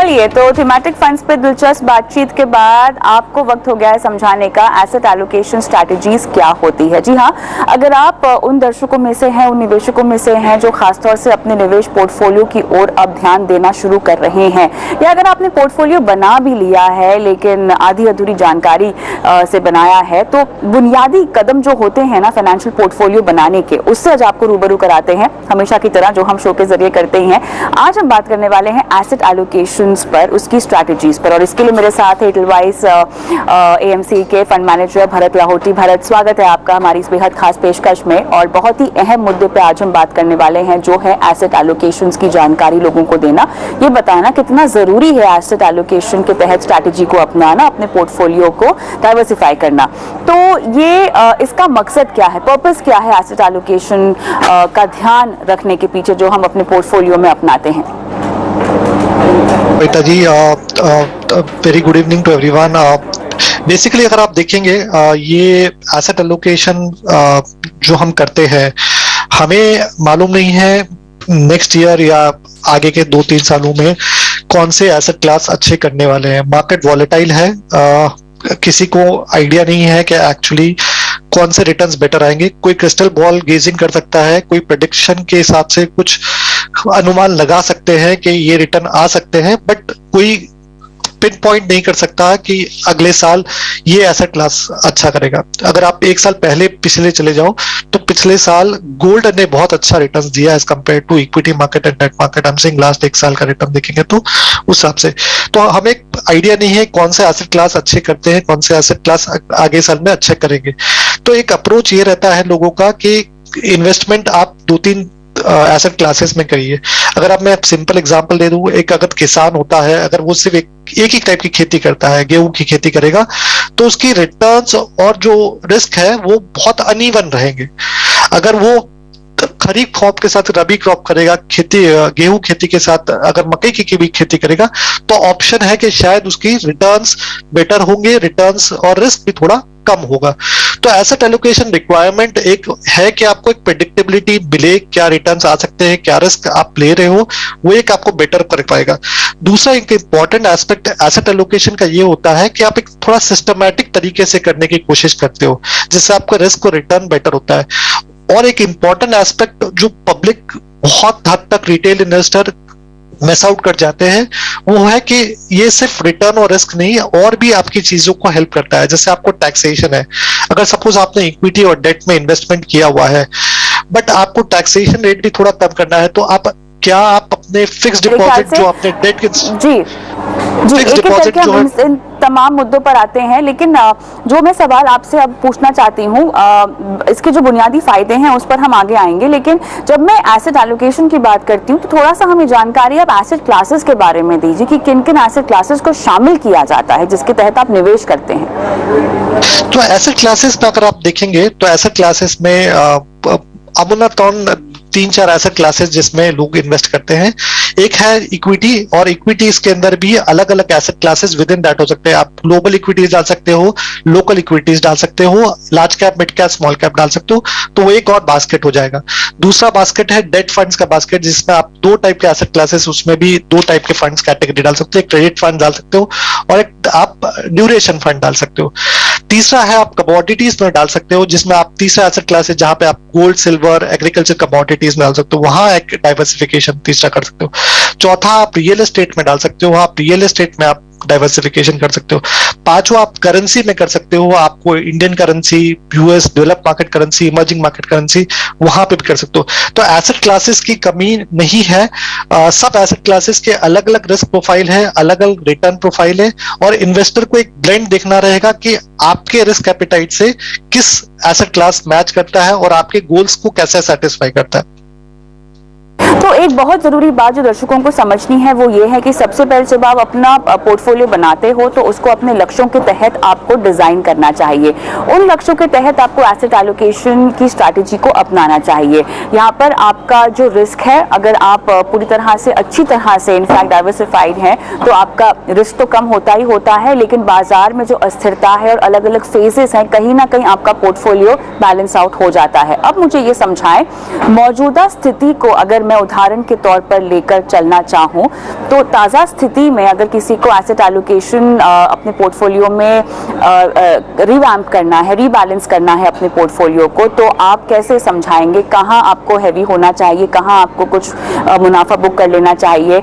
चलिए, तो thematic funds पे दिलचस्प बातचीत के बाद आपको वक्त हो गया है समझाने का एसेट एलोकेशन स्ट्रैटेजीज क्या होती है। जी हाँ, अगर आप उन दर्शकों में से हैं, उन निवेशकों में से हैं जो खासतौर से अपने निवेश पोर्टफोलियो की ओर अब ध्यान देना शुरू कर रहे हैं, या अगर आपने पोर्टफोलियो बना भी लिया है लेकिन आधी अधूरी जानकारी से बनाया है, तो बुनियादी कदम जो होते हैं ना फाइनेंशियल पोर्टफोलियो बनाने के, उससे आज आपको रूबरू कराते हैं, हमेशा की तरह जो हम शो के जरिए करते ही हैं। आज हम बात करने वाले हैं एसेट एलोकेशंस पर, उसकी स्ट्रैटेजीज पर, और इसके लिए मेरे साथ है एडलवाइस एएमसी के फंड मैनेजर भरत लाहौटी। भरत, स्वागत है आपका हमारी इस बेहद खास पेशकश में। और बहुत ही अहम मुद्दे पे आज हम बात करने वाले हैं, जो है एसेट एलोकेशंस की जानकारी लोगों को देना, ये बताना कितना जरूरी है एसेट एलोकेशन के तहत स्ट्रैटेजी को अपनाना, अपने पोर्टफोलियो को डाइवर्सिफाई करना। तो ये इसका मकसद क्या है, पर्पस क्या है एसेट एलोकेशन का ध्यान रखने के पीछे जो हम अपने पोर्टफोलियो में अपनाते हैं? बेटा जी, very good evening to everyone. Basically अगर आप देखेंगे, ये एसेट एलोकेशन जो हम करते हैं, हमें मालूम नहीं है नेक्स्ट ईयर या आगे के 2-3 सालों में कौन से एसेट क्लास अच्छे करने वाले हैं। मार्केट वॉलेटाइल है, किसी को आइडिया नहीं है कि एक्चुअली कौन से रिटर्न्स बेटर आएंगे। कोई क्रिस्टल बॉल गेजिंग कर सकता है, कोई प्रेडिक्शन के हिसाब से कुछ अनुमान लगा सकते हैं कि ये रिटर्न आ सकते हैं, बट कोई पिन पॉइंट नहीं कर सकता कि अगले साल ये एसेट क्लास अच्छा करेगा। अगर आप एक साल पहले पिछले चले जाओ तो पिछले साल गोल्ड ने बहुत अच्छा रिटर्न दिया as compare to equity market and debt market. हम सिंह लास्ट एक साल का रिटर्न देखेंगे तो उस हिसाब से तो हमें आइडिया नहीं है कौन से एसेट क्लास अच्छे करते हैं, कौन से एसेट क्लास आगे साल में अच्छे करेंगे। तो एक अप्रोच ये रहता है लोगों का कि इन्वेस्टमेंट आप 2-3 एसेट क्लासेस में करिए। अगर आप मैं सिंपल एग्जांपल दे दूं, एक अगर किसान होता है, अगर वो सिर्फ एक ही टाइप की खेती करता है, गेहूं की खेती करेगा, तो उसकी रिटर्न्स और जो रिस्क है वो बहुत अनइवन रहेंगे। अगर वो खरीफ क्रॉप के साथ रबी क्रॉप करेगा, गेहूं खेती के साथ अगर मकई की भी खेती करेगा, तो ऑप्शन है कि शायद उसकी रिटर्न्स बेटर होंगे, रिटर्न्स और रिस्क भी थोड़ा कम होगा। तो एसेट एलोकेशन रिक्वायरमेंट एक है कि आपको एक प्रेडिक्टेबिलिटी मिले, क्या रिटर्न्स आ सकते हैं, क्या रिस्क आप ले रहे हो, वो एक आपको बेटर कर पाएगा। दूसरा एक इंपॉर्टेंट एस्पेक्ट एसेट एलोकेशन का ये होता है कि आप एक थोड़ा सिस्टमैटिक तरीके से करने की कोशिश करते हो, जिससे आपका रिस्क और रिटर्न बेटर होता है। और एक इंपॉर्टेंट एस्पेक्ट जो पब्लिक बहुत हद तक रिटेल इन्वेस्टर मिस आउट कर जाते हैं, वो है कि ये सिर्फ रिटर्न और रिस्क नहीं, और भी आपकी चीजों को हेल्प करता है। जैसे आपको टैक्सेशन है, अगर सपोज आपने इक्विटी और डेट में इन्वेस्टमेंट किया हुआ है, बट आपको टैक्सेशन रेट भी थोड़ा कम करना है, तो आप अपने फिक्स डिपॉजिट जो आपने डेट के जी एक एक करके हम इन तमाम मुद्दों पर आते हैं, लेकिन जो मैं सवाल आपसे अब पूछना चाहती हूँ, इसके जो बुनियादी फायदे हैं उस पर हम आगे आएंगे, लेकिन जब मैं एसेट एलोकेशन की बात करती हूँ तो थोड़ा सा हमें जानकारी आप एसेट क्लासेस के बारे में दीजिए कि किन किन एसेट क्लासेस को शामिल किया जाता है जिसके तहत आप निवेश करते हैं। तो एसेट क्लासेस में अगर आप देखेंगे तो एसेट क्लासेस में अमूनतौन 3-4 एसेट क्लासेस जिसमें लोग इन्वेस्ट करते हैं। एक है इक्विटी, और इक्विटीज के अंदर भी अलग अलग asset classes with in that हो सकते हैं। आप ग्लोबल इक्विटीज डाल सकते हो, लोकल इक्विटीज डाल सकते हो, large cap, mid cap, small cap डाल सकते हो, तो वो एक और बास्केट हो जाएगा। दूसरा बास्केट है डेट फंड्स का बास्केट, जिसमें आप 2 टाइप के एसेट क्लासेस, उसमें भी 2 टाइप के फंड्स कैटेगरी डाल सकते हो। एक क्रेडिट फंड डाल सकते हो और एक आप ड्यूरेशन फंड डाल सकते हो। तीसरा है आप कमोडिटीज में डाल सकते हो, जिसमें आप तीसरा एसेट क्लास है जहां पे आप गोल्ड, सिल्वर, एग्रीकल्चर कमोडिटीज में डाल सकते हो, वहां एक डाइवर्सिफिकेशन तीसरा कर सकते हो। चौथा आप रियल एस्टेट में डाल सकते हो, आप रियल एस्टेट में आप डाइवर्सिफिकेशन कर सकते हो। पांचवा आप करेंसी में कर सकते हो, आपको Indian currency, US, develop market currency, emerging market currency, वहां पे भी कर सकते हो। तो एसेट क्लासेस की कमी नहीं है, सब एसेट क्लासेस के अलग अलग रिस्क प्रोफाइल है, अलग अलग रिटर्न प्रोफाइल है, और इन्वेस्टर को एक ब्लेंड देखना रहेगा कि आपके रिस्क एपेटाइट से किस एसेट क्लास मैच करता है और आपके गोल्स को कैसे सेटिस्फाई करता है। तो एक बहुत जरूरी बात जो दर्शकों को समझनी है वो ये है कि सबसे पहले जब आप अपना पोर्टफोलियो बनाते हो तो उसको अपने लक्ष्यों के तहत आपको डिजाइन करना चाहिए। उन लक्ष्यों के तहत आपको एसेट एलोकेशन की स्ट्रैटेजी को अपनाना चाहिए। यहाँ पर आपका जो रिस्क है, अगर आप पूरी तरह से अच्छी तरह से इनफैक्ट डाइवर्सिफाइड हैं तो आपका रिस्क तो कम होता ही होता है, लेकिन बाजार में जो अस्थिरता है और अलग अलग फेजेस हैं, कहीं ना कहीं आपका पोर्टफोलियो बैलेंस आउट हो जाता है। अब मुझे ये समझाएं, मौजूदा स्थिति को अगर मैं उदाहरण के तौर पर लेकर चलना चाहूँ तो ताज़ा स्थिति में अगर किसी को एसेट एलोकेशन अपने पोर्टफोलियो में रिवैम्प करना है, रीबैलेंस करना है अपने पोर्टफोलियो को, तो आप कैसे समझाएंगे कहाँ आपको हैवी होना चाहिए, कहाँ आपको कुछ मुनाफा बुक कर लेना चाहिए,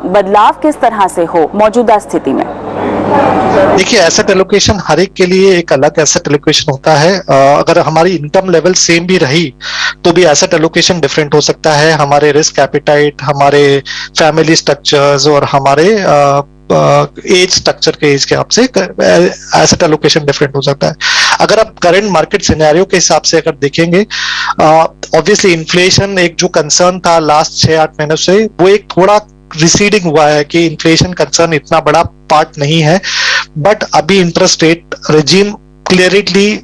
बदलाव किस तरह से हो मौजूदा स्थिति में? देखिए, एसेट एलोकेशन हर एक के लिए एक अलग एसेट एलोकेशन होता है। अगर हमारी इनकम लेवल सेम भी रही तो भी एसेट एलोकेशन डिफरेंट हो सकता है। हमारे रिस्क एपिटाइट, हमारे फैमिली स्ट्रक्चर्स और हमारे एज स्ट्रक्चर के हिसाब से एसेट एलोकेशन डिफरेंट हो सकता है। अगर आप करंट मार्केट सिनेरियो के हिसाब से अगर देखेंगे, ऑब्वियसली इन्फ्लेशन एक जो कंसर्न था लास्ट 6-8 महीनों से, वो एक थोड़ा रिसीडिंग हुआ है कि इन्फ्लेशन कंसर्न इतना बड़ा पार्ट नहीं है। बट अभी interest rate regime clearly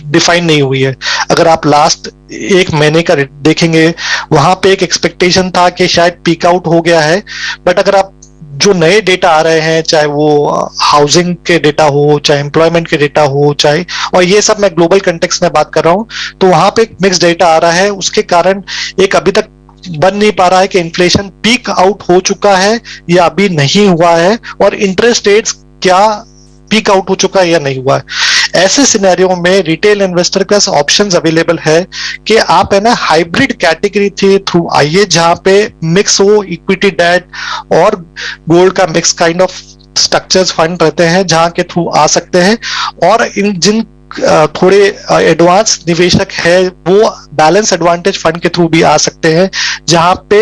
define नहीं हुई है। अगर आप लास्ट एक महीने का देखेंगे, वहां पे एक एक्सपेक्टेशन था कि शायद पीक आउट हो गया है। बट अगर आप जो नए डेटा आ रहे हैं, चाहे वो हाउसिंग के डेटा हो, चाहे एम्प्लॉयमेंट के डेटा हो, चाहे, और ये सब मैं ग्लोबल कंटेक्स्ट में बात कर रहा हूं, तो वहां पे एक मिक्स डेटा आ रहा है। उसके कारण एक अभी तक बन नहीं पा रहा है कि इन्फ्लेशन पीक आउट हो चुका है या अभी नहीं हुआ है, और इंटरेस्ट रेट्स क्या पीक आउट हो चुका है या नहीं हुआ है। ऐसे सिनेरियो में रिटेल इन्वेस्टर के पास ऑप्शंस अवेलेबल है कि आप है ना हाइब्रिड कैटेगरी के थ्रू आइए, जहां पे मिक्स हो इक्विटी डेट और गोल्ड का mix kind of structures fund रहते हैं, जहां के थ्रू आ सकते हैं। और इन जिन थोड़े एडवांस निवेशक है, वो बैलेंस एडवांटेज फंड के थ्रू भी आ सकते हैं, जहां पे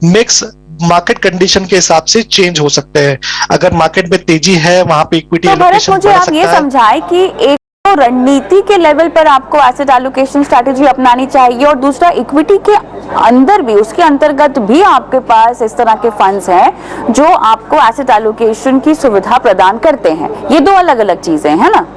मिक्स मार्केट कंडीशन के हिसाब से चेंज हो सकते हैं। अगर मार्केट में तेजी है, वहां पे इक्विटी एलोकेशन मुझे आप ये समझाएं कि एक तो रणनीति के लेवल पर आपको एसेट एलोकेशन स्ट्रैटेजी अपनानी चाहिए, और दूसरा इक्विटी के अंदर भी, उसके अंतर्गत भी आपके पास इस तरह के फंड्स हैं जो आपको एसेट एलोकेशन की सुविधा प्रदान करते हैं। ये दो अलग अलग चीजें हैं ना?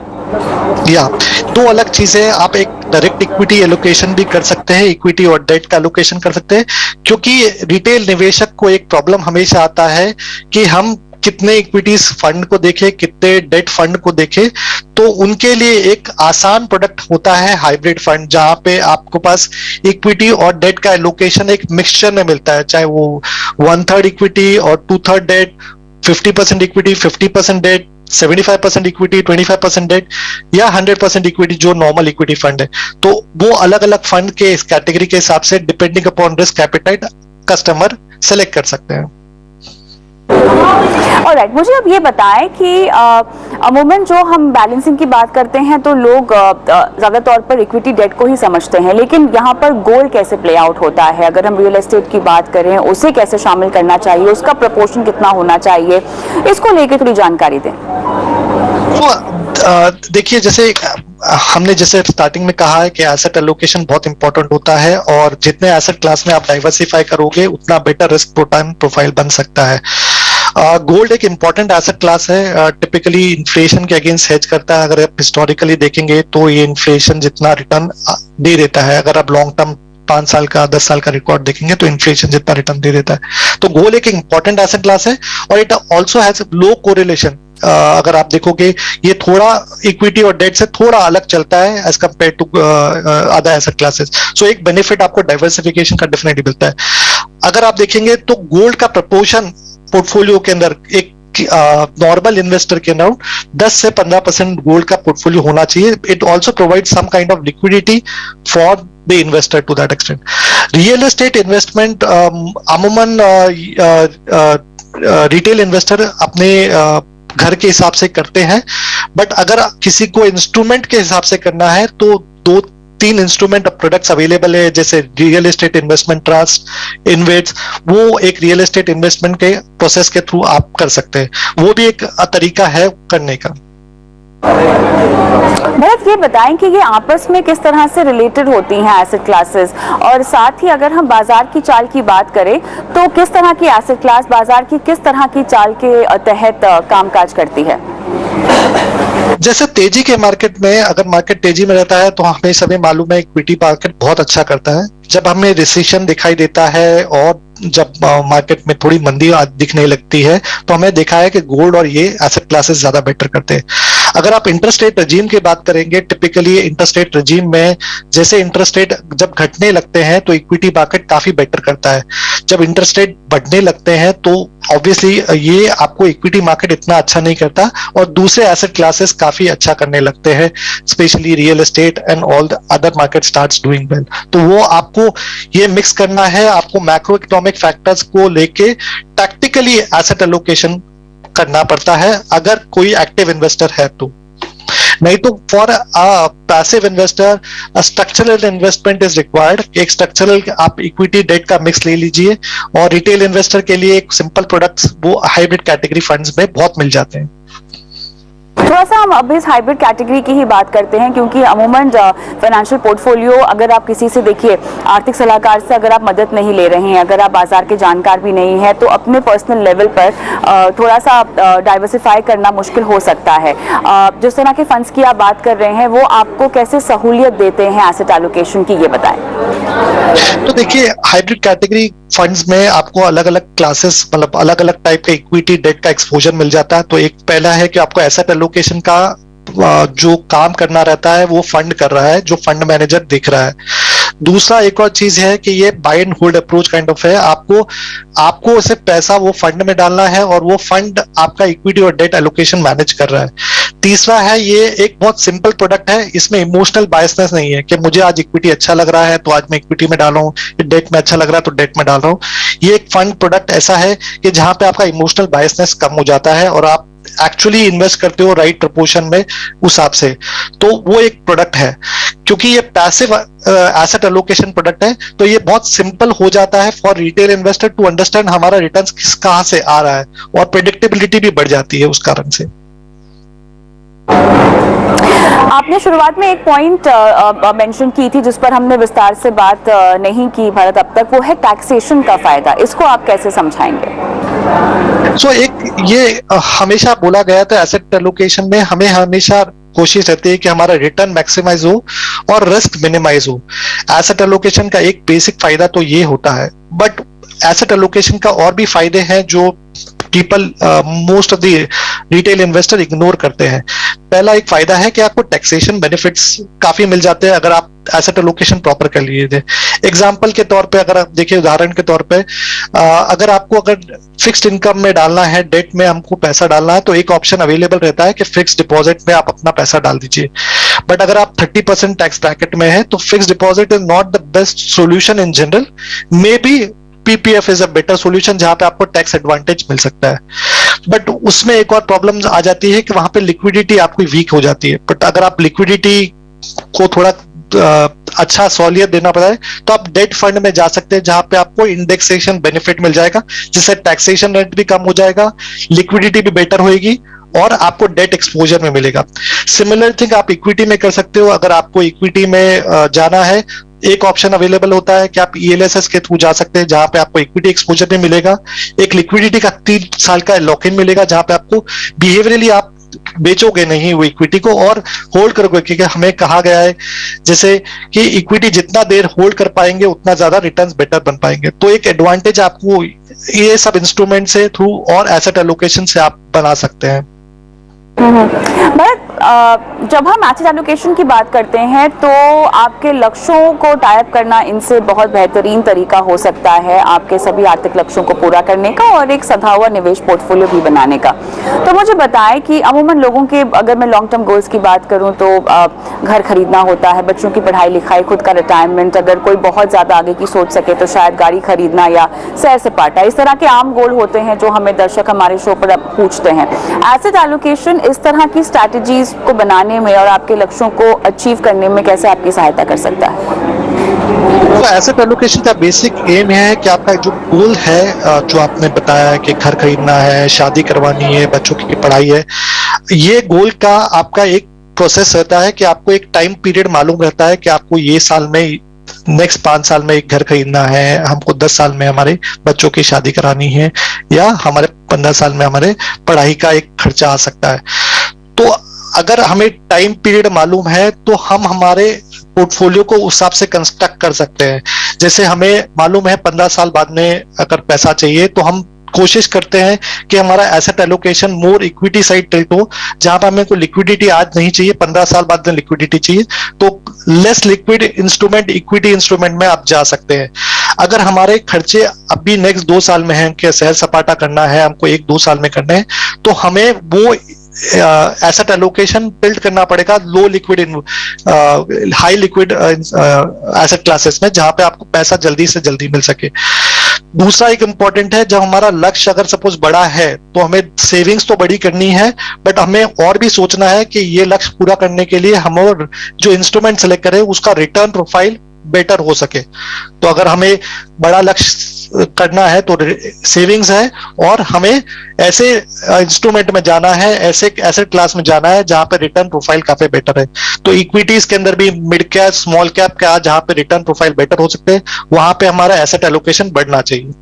या दो अलग चीजें। आप एक डायरेक्ट इक्विटी एलोकेशन भी कर सकते हैं, इक्विटी और डेट का एलोकेशन कर सकते हैं, क्योंकि रिटेल निवेशक को एक प्रॉब्लम हमेशा आता है कि हम कितने इक्विटीज फंड को देखें, कितने डेट फंड को देखें। तो उनके लिए एक आसान प्रोडक्ट होता है हाइब्रिड फंड, जहां पे आपको पास इक्विटी और डेट का एलोकेशन एक मिक्सचर में मिलता है, चाहे वो 1/3 इक्विटी और 2/3 debt, 50% equity 50% debt, 75% equity 25% debt, या 100% इक्विटी जो नॉर्मल इक्विटी फंड है। तो वो अलग अलग फंड के इस कैटेगरी के हिसाब से depending upon risk appetite customer select कर सकते हैं। ऑलराइट, मुझे अब ये बताएं कि अमूमन जो हम बैलेंसिंग की बात करते हैं तो लोग ज्यादा तौर पर इक्विटी डेट को ही समझते हैं, लेकिन यहाँ पर गोल्ड कैसे प्ले आउट होता है? अगर हम रियल एस्टेट की बात करें, उसे कैसे शामिल करना चाहिए, उसका प्रपोर्शन कितना होना चाहिए, इसको लेकर थोड़ी जानकारी दें। देखिए, जैसे हमने जैसे स्टार्टिंग में कहा है कि एसेट एलोकेशन बहुत इंपॉर्टेंट होता है, और जितने एसेट क्लास में आप डाइवर्सिफाई करोगे उतना बेटर रिस्क प्रोफाइल बन सकता है। गोल्ड एक इंपॉर्टेंट एसेट क्लास है, टिपिकली इन्फ्लेशन के अगेंस्ट हेज करता है। अगर आप हिस्टोरिकली देखेंगे तो ये इन्फ्लेशन जितना रिटर्न दे देता है, अगर आप लॉन्ग टर्म 5 साल का 10 साल का रिकॉर्ड देखेंगे तो इन्फ्लेशन जितना रिटर्न दे देता है। तो गोल्ड एक इंपॉर्टेंट एसेट क्लास है, और it also has low correlation. अगर आप देखोगे, ये थोड़ा इक्विटी और डेट से थोड़ा अलग चलता है as compare to other asset classes. So एक बेनिफिट आपको डाइवर्सिफिकेशन का डेफिनेटली मिलता है। अगर आप देखेंगे तो गोल्ड का प्रपोर्शन पोर्टफोलियो के अंदर एक नॉर्मल इन्वेस्टर के अंदर 10 से 15% गोल्ड का पोर्टफोलियो होना चाहिए। It also provide some kind of liquidity for the investor to that extent. Real estate investment अमूमन रिटेल इन्वेस्टर अपने घर के हिसाब से करते हैं, बट अगर किसी को इंस्ट्रूमेंट के हिसाब से करना है तो 2-3 इंस्ट्रूमेंट प्रोडक्ट्स अवेलेबल है, जैसे रियल एस्टेट इन्वेस्टमेंट ट्रस्ट, इन्वेट्स। वो एक रियल एस्टेट इन्वेस्टमेंट के प्रोसेस के थ्रू आप कर सकते हैं, वो भी एक तरीका है करने का। भरत, ये बताएं कि ये आपस में किस तरह से रिलेटेड होती हैं एसेट क्लासेस, और साथ ही अगर हम बाजार की चाल की बात करें तो किस तरह की एसेट क्लास बाजार की किस तरह की चाल के तहत कामकाज करती है? जैसे तेजी के मार्केट में, अगर मार्केट तेजी में रहता है तो हमें सभी मालूम है इक्विटी मार्केट बहुत अच्छा करता है। जब हमें रिसेशन दिखाई देता है और जब मार्केट में थोड़ी मंदी दिखने लगती है तो हमें देखा है कि गोल्ड और ये एसेट क्लासेस ज्यादा बेटर करते हैं। अगर आप इंटरेस्ट रेट रजीम की बात करेंगे, टिपिकली इंटरेस्ट रेट रजीम में जैसे इंटरेस्ट रेट जब घटने लगते हैं तो इक्विटी मार्केट काफी बेटर करता है। जब इंटरेस्ट रेट बढ़ने लगते हैं तो ऑब्वियसली ये आपको इक्विटी मार्केट इतना अच्छा नहीं करता और दूसरे एसेट क्लासेस काफी अच्छा करने लगते हैं, specially real estate and all the other market starts doing well. तो वो आपको ये मिक्स करना है, आपको मैक्रो इकोनॉमिक फैक्टर्स को लेके टैक्टिकली एसेट एलोकेशन करना पड़ता है अगर कोई एक्टिव इन्वेस्टर है तो। नहीं तो for a passive investor structural investment is required. एक स्ट्रक्चरल आप इक्विटी डेट का मिक्स ले लीजिए और रिटेल इन्वेस्टर के लिए एक सिंपल प्रोडक्ट्स वो हाइब्रिड कैटेगरी फंड्स में बहुत मिल जाते हैं। थोड़ा सा हम अब इस हाइब्रिड कैटेगरी की ही बात करते हैं, क्योंकि अमूमन फाइनेंशियल पोर्टफोलियो अगर आप किसी से देखिए आर्थिक सलाहकार से अगर आप मदद नहीं ले रहे हैं, अगर आप बाजार के जानकार भी नहीं है, तो अपने पर्सनल लेवल पर थोड़ा सा डाइवर्सिफाई करना मुश्किल हो सकता है। जिस तरह के फंड्स की आप बात कर रहे हैं वो आपको कैसे सहूलियत देते हैं एसेट एलोकेशन की, ये बताएं। तो देखिए हाइब्रिड कैटेगरी फंड्स में आपको अलग अलग क्लासेस मतलब अलग अलग टाइप का इक्विटी डेट का एक्सपोजर मिल जाता है। तो एक पहला है कि आपको एसेट एलोकेशन का जो काम करना रहता है वो फंड कर रहा है, जो फंड मैनेजर देख रहा है। दूसरा एक और चीज है कि ये buy and hold approach kind of है, आपको सिर्फ पैसा वो फंड में डालना है और वो फंड आपका इक्विटी और डेट एलोकेशन मैनेज कर रहा है। तीसरा है ये एक बहुत सिंपल प्रोडक्ट है, इसमें इमोशनल बायसनेस नहीं है कि मुझे आज इक्विटी अच्छा लग रहा है तो आज मैं इक्विटी में डाल रहा हूँ, डेट में अच्छा लग रहा है तो डेट में डाल रहा हूँ। ये एक फंड प्रोडक्ट ऐसा है कि जहां पे आपका इमोशनल बायसनेस कम हो जाता है और आप एक्चुअली इन्वेस्ट करते हो राइट प्रपोर्शन में उस हिसाब से। तो वो एक प्रोडक्ट है। क्योंकि ये पैसिव एसेट एलोकेशन प्रोडक्ट है तो ये बहुत सिंपल हो जाता है for retail investor to understand हमारा रिटर्न्स कहां से आ रहा है और प्रेडिक्टेबिलिटी भी बढ़ जाती है उस कारण से। आपने शुरुआत में एक पॉइंट मेंशन की थी जिस पर हमने विस्तार से बात नहीं की भारत अब तक, वो है टैक्सेशन का फायदा। इसको आप कैसे समझाएंगे? एक ये हमेशा बोला गया था एसेट एलोकेशन में हमें हमेशा कोशिश रहती है कि हमारा रिटर्न मैक्सिमाइज हो और रिस्क मिनिमाइज हो। एसेट एलोकेशन का एक बेसिक फायदा तो ये होता है, बट एसेट एलोकेशन का और भी फायदे हैं जो people most of the retail investor ignore करते हैं। पहला एक फायदा है कि आपको टैक्सेशन बेनिफिट्स काफी मिल जाते हैं अगर आप एसेट एलोकेशन प्रॉपर कर लिए थे। एग्जांपल के तौर पे अगर आप देखिए, उदाहरण के तौर पे अगर फिक्स्ड इनकम में डालना है, डेट में हमको पैसा डालना है, तो एक ऑप्शन अवेलेबल रहता है कि फिक्स्ड डिपॉजिट में आप अपना पैसा डाल दीजिए। बट अगर आप 30% टैक्स ब्रैकेट में है तो fixed deposit is not the best solution in general. May be PPF is a better solution जहां पे आपको टैक्स एडवांटेज मिल सकता है, बट उसमें एक और प्रॉब्लम आ जाती है कि वहां पे लिक्विडिटी आपकी वीक हो जाती है। बट अगर आप लिक्विडिटी को थोड़ा अच्छा सहूलियत देना पड़ा है तो आप डेट फंड में जा सकते हैं जहां पे आपको इंडेक्सेशन बेनिफिट मिल जाएगा, जिससे टैक्सेशन रेट भी कम हो जाएगा, लिक्विडिटी भी बेटर होगी और आपको डेट एक्सपोजर में मिलेगा। सिमिलर थिंग आप इक्विटी में कर सकते हो। अगर आपको इक्विटी में जाना है, एक ऑप्शन अवेलेबल होता है कि आप ईएलएसएस के थ्रू जा सकते हैं जहां पे आपको इक्विटी एक्सपोजर में मिलेगा। एक लिक्विडिटी का 3 साल का लॉक इन मिलेगा जहां पे आपको बिहेवियरली आप बेचोगे नहीं वो इक्विटी को और होल्ड करोगे, क्योंकि हमें कहा गया है जैसे कि इक्विटी जितना देर होल्ड कर पाएंगे उतना ज्यादा रिटर्न्स बेटर बन पाएंगे। तो एक एडवांटेज आपको ये सब इंस्ट्रूमेंट से थ्रू और एसेट एलोकेशन से आप बना सकते हैं। भरत, जब हम एसेट एलोकेशन की बात करते हैं तो आपके लक्ष्यों को टाइप करना इनसे बहुत बेहतरीन तरीका हो सकता है आपके सभी आर्थिक लक्ष्यों को पूरा करने का और एक सधा हुआ निवेश पोर्टफोलियो भी बनाने का। तो मुझे बताएं कि अमूमन लोगों के, अगर मैं लॉन्ग टर्म गोल्स की बात करूं तो घर खरीदना होता है, बच्चों की पढ़ाई लिखाई, खुद का रिटायरमेंट, अगर कोई बहुत ज्यादा आगे की सोच सके तो शायद गाड़ी खरीदना या सैर सपाटा, इस तरह के आम गोल होते हैं जो हमें दर्शक हमारे शो पर अब पूछते हैं। एसेट एलोकेशन इस तरह की स्ट्रैटेजीज को बनाने में और आपके लक्ष्यों को अचीव करने में कैसे आपकी सहायता कर सकता है? तो एसेट एलोकेशन का बेसिक एम है कि आपका जो गोल है, जो आपने बताया है कि घर खरीदना है, शादी करवानी है, बच्चों की पढ़ाई है, ये गोल का आपका एक प्रोसेस रहता है कि आपको एक टाइम पीरियड मालूम रहता है कि आपको ये साल में, नेक्स्ट 5 साल में एक घर खरीदना है, हमको 10 साल में हमारे बच्चों की शादी करानी है, या हमारे 15 साल में हमारे पढ़ाई का एक खर्चा आ सकता है। तो अगर हमें टाइम पीरियड मालूम है तो हम हमारे पोर्टफोलियो को उस हिसाब से कंस्ट्रक्ट कर सकते हैं। जैसे हमें मालूम है 15 साल बाद में अगर पैसा चाहिए तो हम कोशिश करते हैं कि हमारा एसेट एलोकेशन मोर इक्विटी साइड टिल्ट हो, जहां पर हमें कोई लिक्विडिटी आज नहीं चाहिए, 15 साल बाद में लिक्विडिटी चाहिए, तो less liquid instrument, equity instrument में आप जा सकते हैं। अगर हमारे खर्चे अभी नेक्स्ट 2 साल में हैं कि सैर सपाटा करना है, हमको 1-2 साल में करना है, तो हमें वो एसेट एलोकेशन बिल्ड करना पड़ेगा low liquid, high liquid asset classes में, जहां पे आपको पैसा जल्दी से जल्दी मिल सके। दूसरा एक इंपॉर्टेंट है, जब हमारा लक्ष्य अगर सपोज बड़ा है तो हमें सेविंग्स तो बड़ी करनी है, बट हमें और भी सोचना है कि ये लक्ष्य पूरा करने के लिए हम और जो इंस्ट्रूमेंट सेलेक्ट करें उसका रिटर्न प्रोफाइल बेटर हो सके। तो अगर हमें बड़ा लक्ष्य करना है तो सेविंग्स है, और हमें ऐसे इंस्ट्रूमेंट में जाना है, ऐसे एसेट क्लास में जाना है जहां पे रिटर्न प्रोफाइल काफी बेटर है। तो इक्विटीज के अंदर भी मिड कैप, स्मॉल कैप का जहां पे रिटर्न प्रोफाइल बेटर हो सकते हैं, वहां पे हमारा एसेट एलोकेशन बढ़ना चाहिए।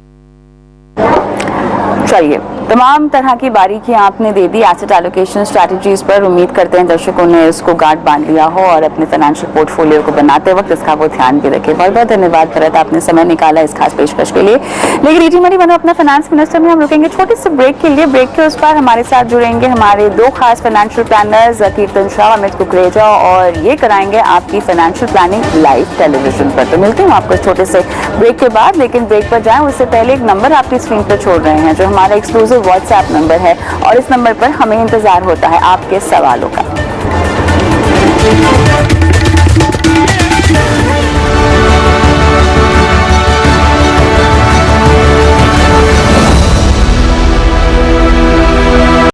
चलिए, तमाम तरह की बारीकियां आपने दे दी एसेट एलोकेशन स्ट्रैटेजीज पर। उम्मीद करते हैं दर्शकों ने इसको गार्ड बांध लिया हो और अपने फाइनेंशियल पोर्टफोलियो को बनाते वक्त इसका वो ध्यान भी रखे। बहुत बहुत धन्यवाद भरत, आपने समय निकाला इस खास पेशकश के लिए। लेकिन ईटी मनी बनो अपना फाइनेंस मिनिस्टर में हम रुकेंगे छोटे से ब्रेक के लिए। ब्रेक के उस पर हमारे साथ जुड़ेंगे हमारे 2 खास फाइनेंशियल प्लानर्स कीर्तन शाह, अमित कुकरेजा, और ये कराएंगे आपकी फाइनेंशियल प्लानिंग लाइव टेलीविजन पर। तो मिलती हूँ आपको छोटे से ब्रेक के बाद, लेकिन ब्रेक पर जाएं उससे पहले एक नंबर आपकी स्क्रीन पर छोड़ रहे हैं जो हमारा एक्सक्लूसिव व्हाट्सएप नंबर है, और इस नंबर पर हमें इंतजार होता है आपके सवालों का।